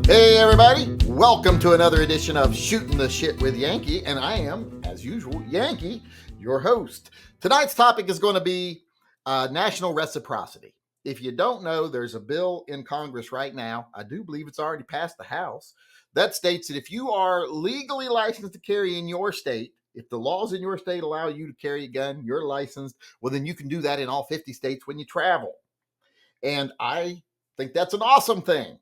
Hey everybody, welcome to another edition of Shooting the Shit with Yankee, and I am, as usual, Yankee, your host. Tonight's topic is going to be national reciprocity. If you don't know, there's a bill in Congress right now, I do believe it's already passed the House, that states that if you are legally licensed to carry in your state, if the laws in your state allow you to carry a gun, you're licensed, well then you can do that in all 50 states when you travel. And I think that's an awesome thing.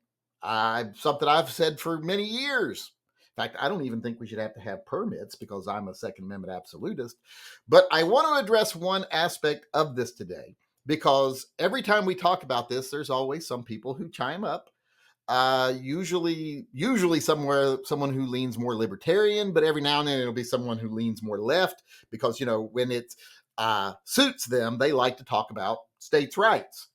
Something I've said for many years. In fact, I don't even think we should have to have permits because I'm a Second Amendment absolutist. But I want to address one aspect of this today because every time we talk about this, there's always some people who chime up. Usually someone who leans more libertarian, but every now and then it'll be someone who leans more left because, when it suits them, they like to talk about states' rights.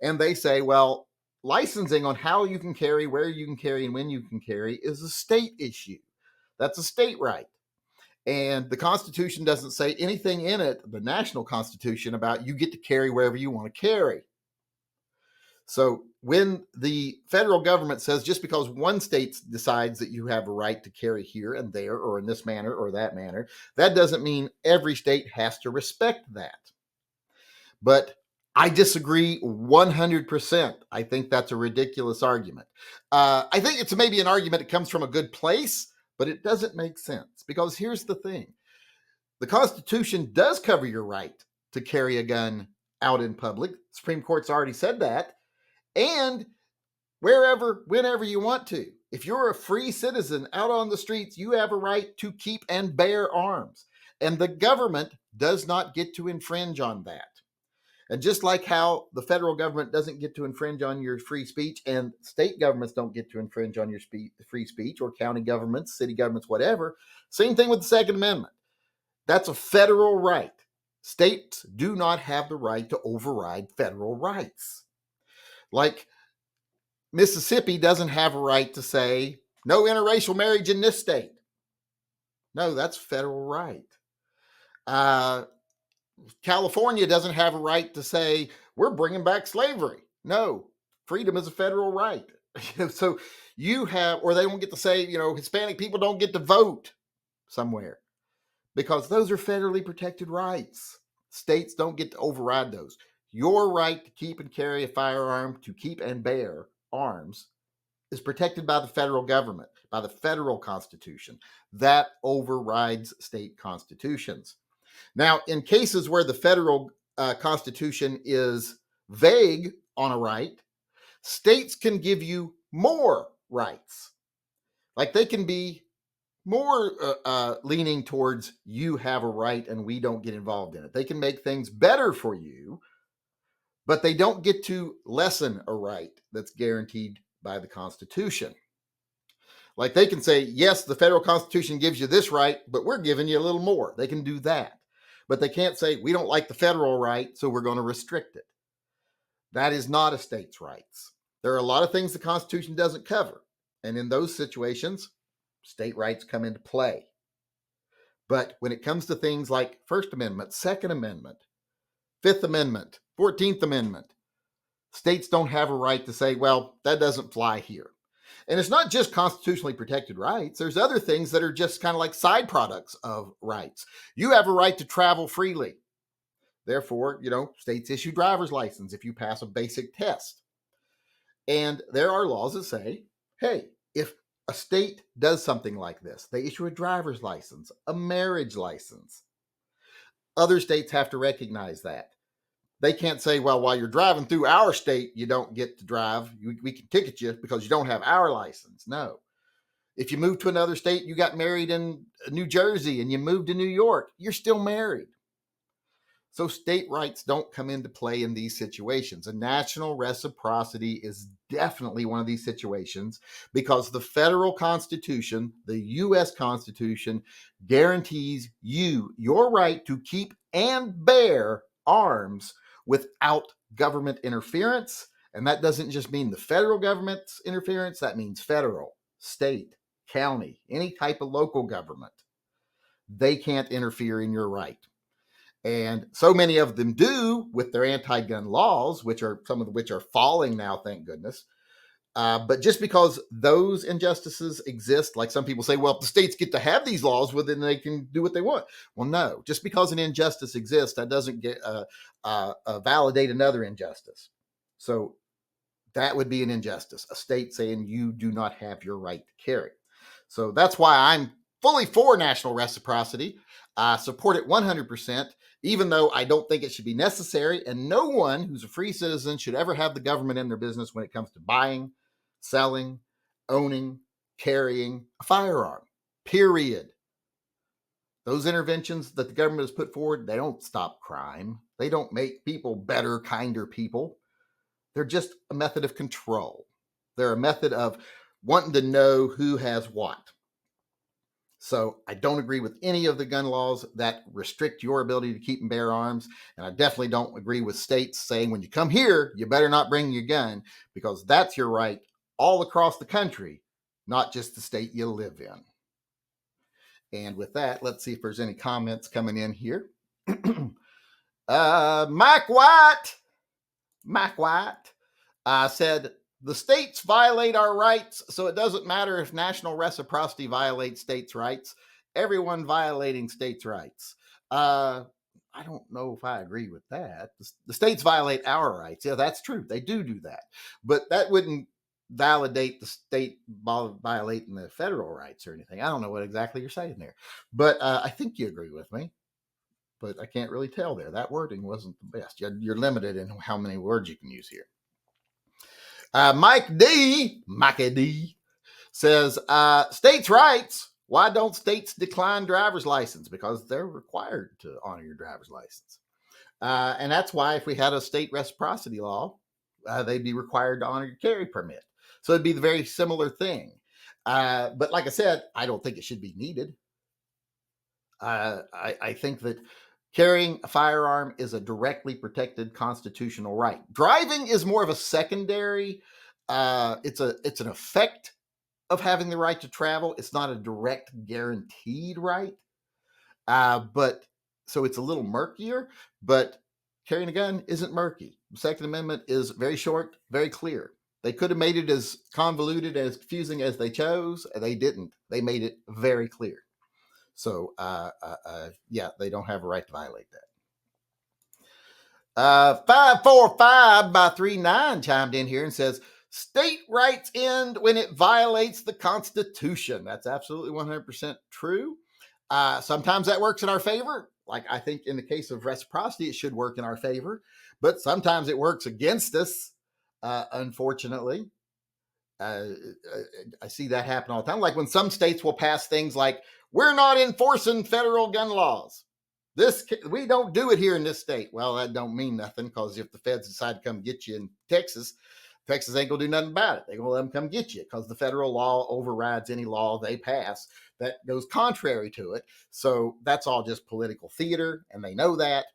And they say, well, licensing on how you can carry, where you can carry, and when you can carry is a state issue. That's a state right. And the Constitution doesn't say anything in it, the national Constitution, about you get to carry wherever you want to carry. So when the federal government says just because one state decides that you have a right to carry here and there or in this manner or that manner, that doesn't mean every state has to respect that. But I disagree 100%. I think that's a ridiculous argument. I think it's maybe an argument that comes from a good place, but it doesn't make sense because here's the thing. The Constitution does cover your right to carry a gun out in public. The Supreme Court's already said that. And wherever, whenever you want to. If you're a free citizen out on the streets, you have a right to keep and bear arms. And the government does not get to infringe on that. And just like how the federal government doesn't get to infringe on your free speech and state governments don't get to infringe on your free speech, or county governments, city governments, whatever, same thing with the Second Amendment. That's a federal right. States do not have the right to override federal rights. Like Mississippi doesn't have a right to say no interracial marriage in this state. No, that's federal right. California doesn't have a right to say we're bringing back slavery. No, freedom is a federal right. So you have, or they don't get to say, Hispanic people don't get to vote somewhere because those are federally protected rights. States don't get to override those. Your right to keep and carry a firearm, to keep and bear arms, is protected by the federal government, by the federal Constitution. That overrides state constitutions. Now, in cases where the federal Constitution is vague on a right, states can give you more rights. Like they can be more leaning towards you have a right and we don't get involved in it. They can make things better for you, but they don't get to lessen a right that's guaranteed by the Constitution. Like they can say, yes, the federal Constitution gives you this right, but we're giving you a little more. They can do that. But they can't say, we don't like the federal right, so we're going to restrict it. That is not a state's rights. There are a lot of things the Constitution doesn't cover. And in those situations, state rights come into play. But when it comes to things like First Amendment, Second Amendment, Fifth Amendment, 14th Amendment, states don't have a right to say, well, that doesn't fly here. And it's not just constitutionally protected rights. There's other things that are just kind of like side products of rights. You have a right to travel freely. Therefore, states issue driver's license if you pass a basic test. And there are laws that say, hey, if a state does something like this, they issue a driver's license, a marriage license. Other states have to recognize that. They can't say, well, while you're driving through our state, you don't get to drive. We can ticket you because you don't have our license. No. If you move to another state, you got married in New Jersey and you moved to New York, you're still married. So state rights don't come into play in these situations. And national reciprocity is definitely one of these situations because the federal Constitution, the U.S. Constitution, guarantees you your right to keep and bear arms without government interference. And that doesn't just mean the federal government's interference. That means federal, state, county, any type of local government. They can't interfere in your right. And so many of them do with their anti-gun laws, some of which are falling now, thank goodness. But just because those injustices exist, like some people say, well, if the states get to have these laws, well, then they can do what they want. Well, no, just because an injustice exists, that doesn't validate another injustice. So that would be an injustice, a state saying you do not have your right to carry. So that's why I'm fully for national reciprocity. I support it 100%, even though I don't think it should be necessary. And no one who's a free citizen should ever have the government in their business when it comes to buying, selling, owning, carrying a firearm, period. Those interventions that the government has put forward, they don't stop crime. They don't make people better, kinder people. They're just a method of control. They're a method of wanting to know who has what. So I don't agree with any of the gun laws that restrict your ability to keep and bear arms. And I definitely don't agree with states saying when you come here, you better not bring your gun, because that's your right all across the country, not just the state you live in. And with that, let's see if there's any comments coming in here. Mike White said, the states violate our rights, so it doesn't matter if national reciprocity violates states' rights. Everyone violating states' rights. I don't know if I agree with that. The states violate our rights. Yeah, that's true. They do that. But that wouldn't validate the state violating the federal rights or anything. I don't know what exactly you're saying there. But I think you agree with me. But I can't really tell there. That wording wasn't the best. You're limited in how many words you can use here. Mike D says, states' rights. Why don't states decline driver's license? Because they're required to honor your driver's license. And that's why if we had a state reciprocity law, they'd be required to honor your carry permit. So it'd be the very similar thing. But like I said, I don't think it should be needed. I think that carrying a firearm is a directly protected constitutional right. Driving is more of a secondary. It's an effect of having the right to travel. It's not a direct guaranteed right. But so it's a little murkier. But carrying a gun isn't murky. The Second Amendment is very short, very clear. They could have made it as convoluted, as confusing as they chose. They didn't. They made it very clear. So, yeah, they don't have a right to violate that. 545 by 39 chimed in here and says, state rights end when it violates the Constitution. That's absolutely 100% true. Sometimes that works in our favor. Like I think in the case of reciprocity, it should work in our favor. But sometimes it works against us, unfortunately. I see that happen all the time. Like when some states will pass things like, we're not enforcing federal gun laws. We don't do it here in this state. Well, that don't mean nothing, because if the feds decide to come get you in Texas ain't gonna do nothing about it. They're gonna let them come get you because the federal law overrides any law they pass that goes contrary to it. So that's all just political theater, and they know that.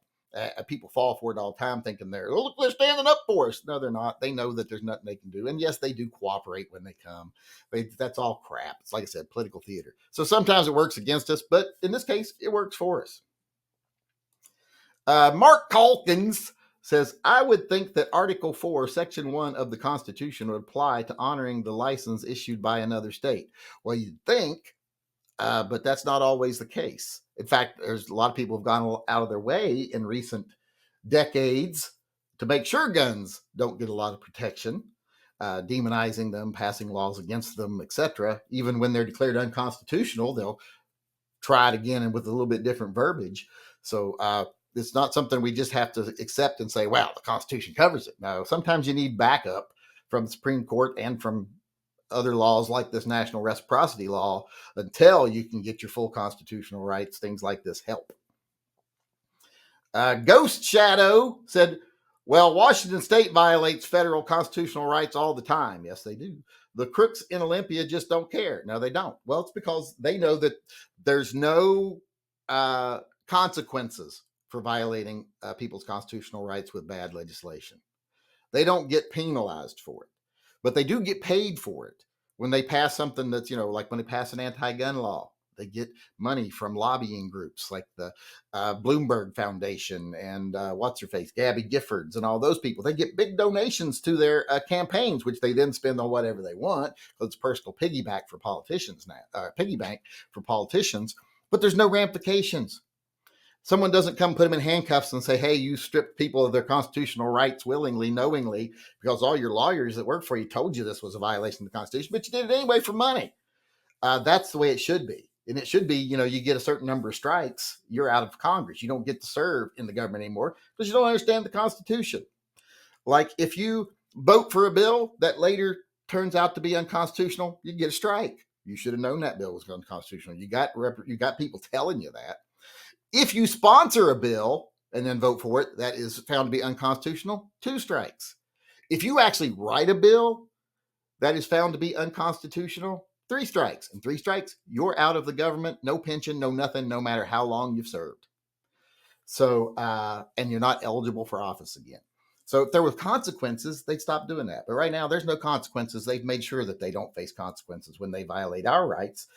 People fall for it all the time, thinking they're standing up for us. No, they're not. They know that there's nothing they can do. And yes, they do cooperate when they come. That's all crap. It's like I said, political theater. So sometimes it works against us, but in this case, it works for us. Mark Calkins says, I would think that Article 4, Section 1 of the Constitution would apply to honoring the license issued by another state. Well, you'd think, but that's not always the case. In fact, there's a lot of people who have gone out of their way in recent decades to make sure guns don't get a lot of protection, demonizing them, passing laws against them, etc. Even when they're declared unconstitutional, they'll try it again and with a little bit different verbiage. So it's not something we just have to accept and say, well, the Constitution covers it. No, sometimes you need backup from the Supreme Court and from other laws like this national reciprocity law until you can get your full constitutional rights. Things like this help. Ghost Shadow said, well, Washington State violates federal constitutional rights all the time. Yes, they do. The crooks in Olympia just don't care. No, they don't. Well, it's because they know that there's no consequences for violating people's constitutional rights with bad legislation. They don't get penalized for it, but they do get paid for it when they pass something that's, like when they pass an anti-gun law. They get money from lobbying groups like the Bloomberg Foundation and what's her face, Gabby Giffords, and all those people. They get big donations to their campaigns, which they then spend on whatever they want. So it's personal piggyback for politicians now, piggy bank for politicians. But there's no ramifications. Someone doesn't come put them in handcuffs and say, hey, you stripped people of their constitutional rights willingly, knowingly, because all your lawyers that work for you told you this was a violation of the Constitution, but you did it anyway for money. That's the way it should be. And it should be, you get a certain number of strikes, you're out of Congress. You don't get to serve in the government anymore because you don't understand the Constitution. Like if you vote for a bill that later turns out to be unconstitutional, you get a strike. You should have known that bill was unconstitutional. You got people telling you that. If you sponsor a bill and then vote for it that is found to be unconstitutional, 2 strikes. If you actually write a bill that is found to be unconstitutional, 3 strikes. And 3 strikes, you're out of the government, no pension, no nothing, no matter how long you've served. So, and you're not eligible for office again. So if there were consequences, they'd stop doing that. But right now, there's no consequences. They've made sure that they don't face consequences when they violate our rights.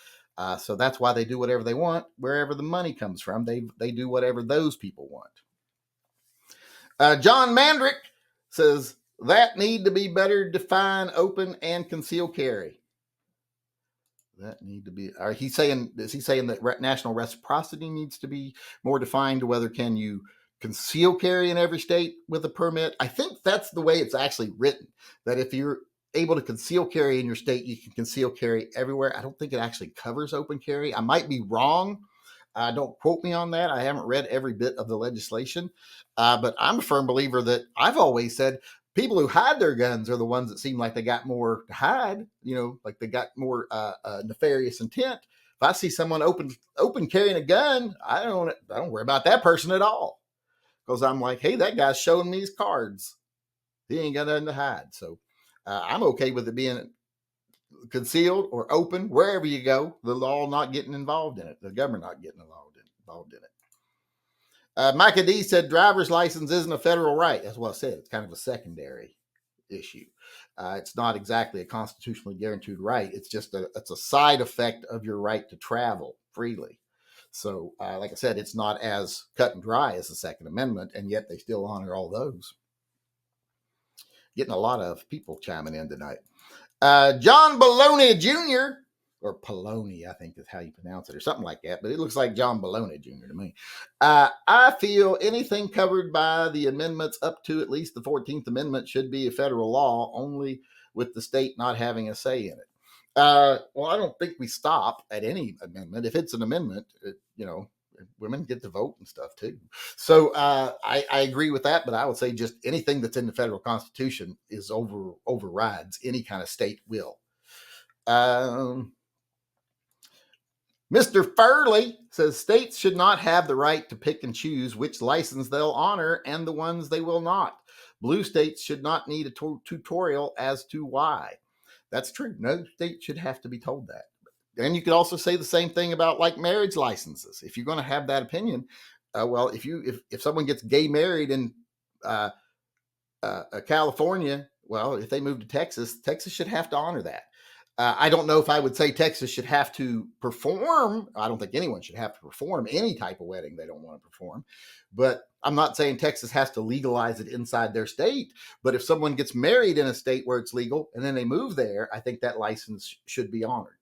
So that's why they do whatever they want, wherever the money comes from. They do whatever those people want. John Mandrick says that need to be better define open and concealed carry. That need to be. Is he saying that national reciprocity needs to be more defined to whether can you conceal carry in every state with a permit? I think that's the way it's actually written. That if you're able to conceal carry in your state, you can conceal carry everywhere. I don't think it actually covers open carry. I might be wrong. Don't quote me on that. I haven't read every bit of the legislation, but I'm a firm believer that I've always said people who hide their guns are the ones that seem like they got more to hide, like they got more nefarious intent. If I see someone open carrying a gun, I don't worry about that person at all, because I'm like, hey, that guy's showing me his cards. He ain't got nothing to hide. So I'm okay with it being concealed or open, wherever you go, the law not getting involved in it, the government not getting involved in it. Micah D said driver's license isn't a federal right. That's what I said. It's kind of a secondary issue. It's not exactly a constitutionally guaranteed right. It's just it's a side effect of your right to travel freely. So, like I said, it's not as cut and dry as the Second Amendment, and yet they still honor all those. Getting a lot of people chiming in tonight. John Baloney Jr., or Poloni, I think is how you pronounce it, or something like that, but it looks like John Baloney Jr. to me. I feel anything covered by the amendments up to at least the 14th Amendment should be a federal law, only with the state not having a say in it. Well, I don't think we stop at any amendment. If it's an amendment, women get to vote and stuff too. So I agree with that, but I would say just anything that's in the federal Constitution is overrides any kind of state will. Mr. Furley says states should not have the right to pick and choose which license they'll honor and the ones they will not. Blue states should not need a tutorial as to why. That's true. No state should have to be told that. And you could also say the same thing about like marriage licenses. If you're going to have that opinion, well, if someone gets gay married in California, well, if they move to Texas should have to honor that. I don't know if I would say Texas should have to perform. I don't think anyone should have to perform any type of wedding they don't want to perform. But I'm not saying Texas has to legalize it inside their state. But if someone gets married in a state where it's legal and then they move there, I think that license should be honored.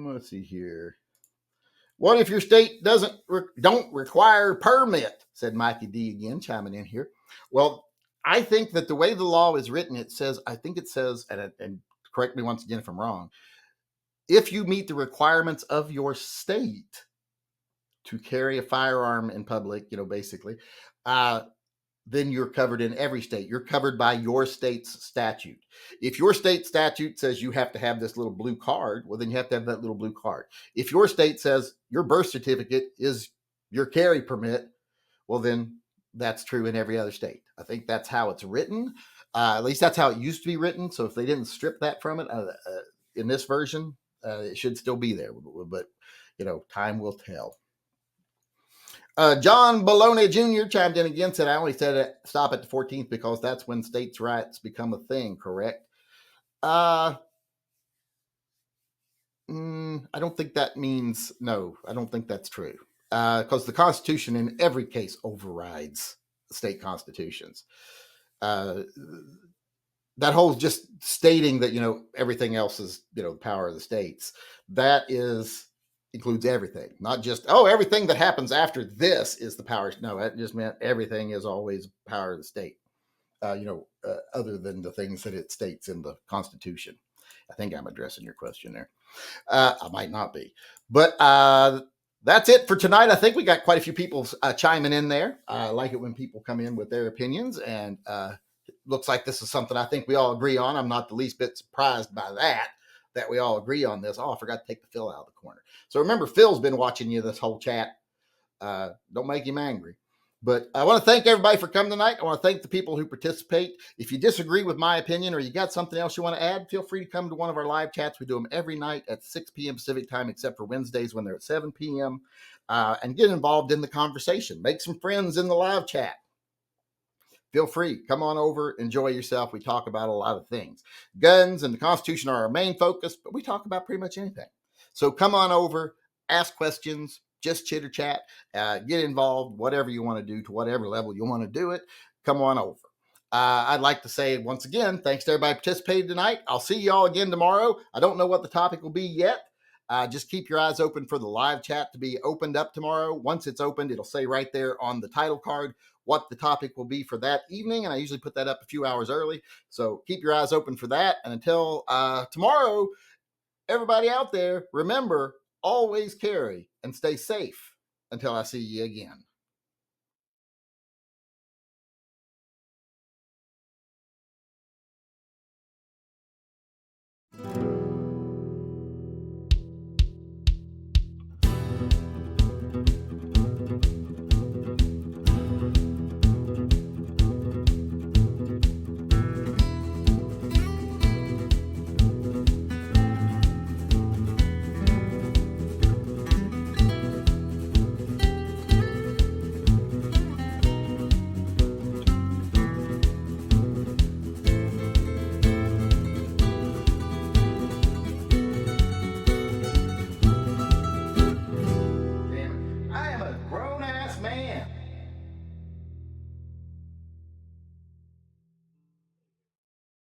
Let's see here. What if your state don't require a permit? Said Mikey D again, chiming in here. Well, I think that the way the law is written, it says, and correct me once again if I'm wrong, if you meet the requirements of your state to carry a firearm in public, basically, then you're covered in every state. You're covered by your state's statute. If your state statute says you have to have this little blue card, well, then you have to have that little blue card. If your state says your birth certificate is your carry permit, well, then that's true in every other state. I think that's how it's written. At least that's how it used to be written. So if they didn't strip that from it in this version, it should still be there. But, time will tell. John Baloney Jr. chimed in again, said, I only said stop at the 14th because that's when states' rights become a thing, correct? I don't think that means no. I don't think that's true because the Constitution, in every case, overrides state constitutions. Uh, that whole just stating that everything else is the power of the states. That is includes everything, not just everything that happens after this is the power. No, that just meant everything is always power of the state. Other than the things that it states in the Constitution. I think I'm addressing your question there. I might not be, but that's it for tonight. I think we got quite a few people chiming in there. I like it when people come in with their opinions, and it looks like this is something I think we all agree on. I'm not the least bit surprised by that we all agree on this. Oh, I forgot to take the Phil out of the corner. So remember, Phil's been watching you this whole chat. Don't make him angry. But I want to thank everybody for coming tonight. I want to thank the people who participate. If you disagree with my opinion or you got something else you want to add, feel free to come to one of our live chats. We do them every night at 6 p.m. Pacific time, except for Wednesdays when they're at 7 p.m. And get involved in the conversation. Make some friends in the live chat. Feel free. Come on over. Enjoy yourself. We talk about a lot of things. Guns and the Constitution are our main focus, but we talk about pretty much anything. So come on over, ask questions, just chitter chat, get involved, whatever you want to do to whatever level you want to do it. Come on over. I'd like to say once again, thanks to everybody participating tonight. I'll see you all again tomorrow. I don't know what the topic will be yet. Just keep your eyes open for the live chat to be opened up tomorrow. Once it's opened, it'll say right there on the title card what the topic will be for that evening. And I usually put that up a few hours early. So keep your eyes open for that. And until tomorrow, everybody out there, remember, always carry and stay safe until I see you again.